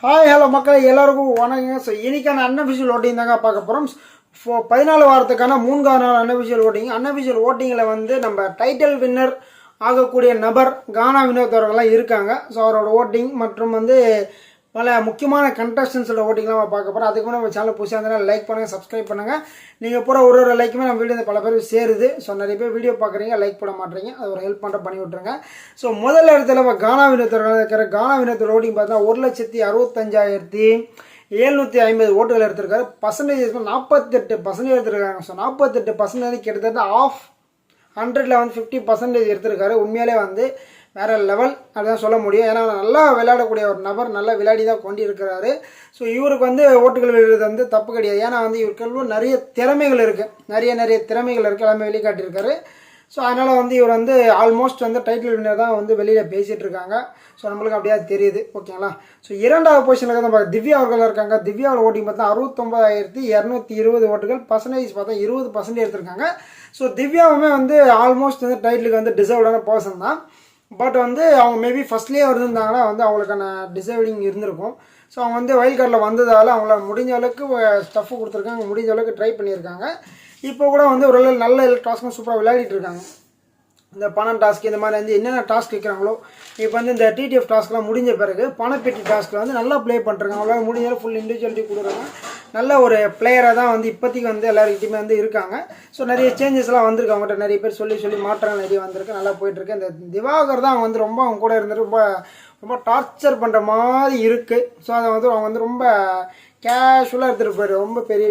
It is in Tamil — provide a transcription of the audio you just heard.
ஹாய் ஹலோ மக்கள் எல்லாருக்கும் வணக்கங்க. ஸோ இன்றைக்கான அன்அஃபிஷியல் ஓட்டிங் தாங்க பார்க்க போகிறோம். 14 வாரத்துக்கான 3 நாள் அன்அஃபிஷியல் ஓட்டிங். அன்அஃபிஷியல் ஓட்டிங்கில் வந்து நம்ம டைட்டில் வின்னர் ஆகக்கூடிய நபர் கானா வினோத் அவர்கள்லாம் இருக்காங்க. ஸோ அவரோட ஓட்டிங் மற்றும் வந்து பல முக்கியமான கண்டஸ்டன்ஸோட ஓட்டிங்லாம் பார்க்க போகிறோம். அதுக்கு நம்ம சேனல் புதுசாக இருந்தாலும் லைக் பண்ணுங்கள், சப்ஸ்கிரைப் பண்ணுங்கள். நீங்கள் போகிற ஒரு லைக்குமே நம்ம வீடியோ பல பேர் சேருது. ஸோ நிறைய பேர் வீடியோ பார்க்குறீங்க, லைக் பண்ண மாட்டேறீங்க. அது ஒரு ஹெல்ப் பண்ணுற பண்ணி விட்ருங்க. ஸோ முதல் இடத்துல நம்ம கானா வினோத் இருக்கிற கானா வினோத்தோட ஓட்டிங் பார்த்தா 1,65,750 ஓட்டுகள் எடுத்திருக்காரு. பர்சன்டேஜ் 48% எடுத்திருக்காங்க. ஸோ 48% கிட்டத்தட்ட ஆஃப் 100ல் வந்து 50% எடுத்திருக்காரு. உண்மையிலே வந்து வேறு லெவல் அதுதான் சொல்ல முடியும். ஏன்னா நல்லா விளையாடக்கூடிய ஒரு நபர், நல்லா விளையாடி தான் கொண்டு இருக்கிறாரு. ஸோ இவருக்கு வந்து ஓட்டுகள் விழுறது வந்து தப்பு கிடையாது. ஏன்னா வந்து இவருக்கு நிறைய திறமைகள் இருக்குது, நிறைய திறமைகள் இருக்குது, எல்லாமே வெளிக்காட்டியிருக்காரு. ஸோ அதனால் வந்து இவர் வந்து ஆல்மோஸ்ட் வந்து டைட்டில் வின்னர் தான் வந்து வெளியில் பேசிகிட்டு இருக்காங்க. ஸோ நம்மளுக்கு அப்படியே தெரியுது. ஓகேங்களா. ஸோ 2வது பொசிஷனில் தான் நம்ம திவ்யா அவர்கள் இருக்காங்க. திவ்யாவோட ஓட்டிங் பார்த்தா 69,220 ஓட்டுகள். பர்சன்டேஜ் பார்த்தா 20% எடுத்திருக்காங்க. ஸோ திவ்யாவுமே வந்து ஆல்மோஸ்ட் வந்து டைட்டிலுக்கு வந்து டிசர்வ்டான பர்சன் தான். பட் வந்து அவங்க மேபி ஃபஸ்ட்லேயே இருந்திருந்தாங்கன்னா வந்து அவங்களுக்கான டிசர்விங் இருந்திருக்கும். ஸோ அவங்க வந்து வைல்ட் கார்டில் வந்ததால் அவங்கள முடிஞ்ச அளவுக்கு ஸ்டஃப்பு கொடுத்துருக்காங்க, முடிஞ்ச அளவுக்கு ட்ரை பண்ணியிருக்காங்க. இப்போ கூட வந்து ஒரு நல்ல டாஸ்க்கும் சூப்பராக விளையாடிட்டு இருக்காங்க. இந்த பணம் டாஸ்க் இந்த மாதிரி வந்து என்னென்ன டாஸ்க் வைக்கிறாங்களோ, இப்போ வந்து இந்த டிடிஎஃப் டாஸ்க்லாம் முடிஞ்ச பிறகு பணப்பெட்டி டாஸ்க்கில் வந்து நல்லா ப்ளே பண்ணுறாங்க. அவங்களால முடிஞ்சாலும் ஃபுல் இண்டிவிஜுவலிட்டி கொடுக்குறாங்க. நல்ல ஒரு பிளேயராக தான் வந்து இப்போதைக்கு வந்து எல்லாருக்கிட்டையுமே வந்து இருக்காங்க. ஸோ நிறைய சேஞ்சஸ்லாம் வந்திருக்கு. அவங்ககிட்ட நிறைய பேர் சொல்லி மாற்றங்கள் நிறைய வந்திருக்கு, நல்லா போயிட்டுருக்கு. இந்த திவாகர் தான் வந்து ரொம்ப அவங்க கூட இருந்துட்டு ரொம்ப டார்ச்சர் பண்ணுற மாதிரி இருக்குது. ஸோ அதை வந்து அவங்க வந்து ரொம்ப கேஷுவலாக எடுத்துகிட்டு போயிரு, ரொம்ப பெரிய